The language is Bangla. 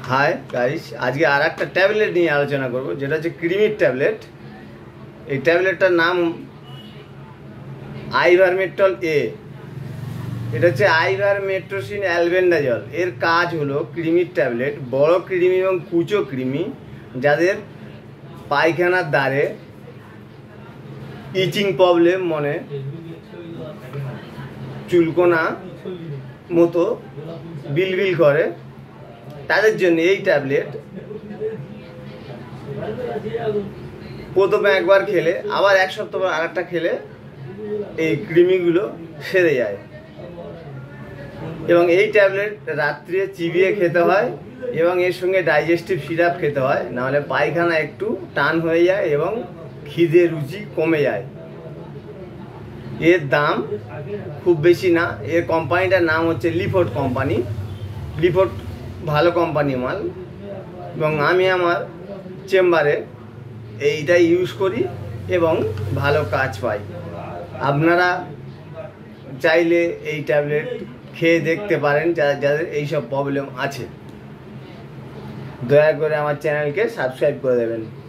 হাই গাইস, আজকে আর একটা ট্যাবলেট নিয়ে আলোচনা করব, যেটা হচ্ছে ক্রিমির ট্যাবলেট। এই ট্যাবলেটটার নাম আইভারমেক্টল এ। এটা হচ্ছে আইভারমেট্রোসিন অ্যালবেন্ডাজল। এর কাজ হলো ক্রিমির ট্যাবলেট, বড় কৃমি এবং কুচো কৃমি যাদের পায়খানার দ্বারে ইচিং প্রবলেম, মনে চুলকোনা মতো বিলবিল করে, তাদের জন্য এই ট্যাবলেট প্রথমে একবার খেলে আবার এক সপ্তাহ পর আরেকটা খেলে এই কৃমিগুলো সেরে যায়। এবং এই ট্যাবলেট রাত্রে চিবিয়ে খেতে হয় এবং এর সঙ্গে ডাইজেস্টিভ সিরাপ খেতে হয়, নাহলে পায়খানা একটু টান হয়ে যায় এবং খিদে রুচি কমে যায়। এর দাম খুব বেশি না। এর কোম্পানিটার নাম হচ্ছে লিফোর্ট কোম্পানি। লিফোর্ট ভালো কোম্পানি মাল, এবং আমি আমার চেম্বারে এইটা ইউজ করি এবং ভালো কাজ পাই। আপনারা চাইলে এই ট্যাবলেট খেয়ে দেখতে পারেন যাদের এইসব প্রবলেম আছে। দয়া করে আমার চ্যানেলকে সাবস্ক্রাইব করে দেবেন।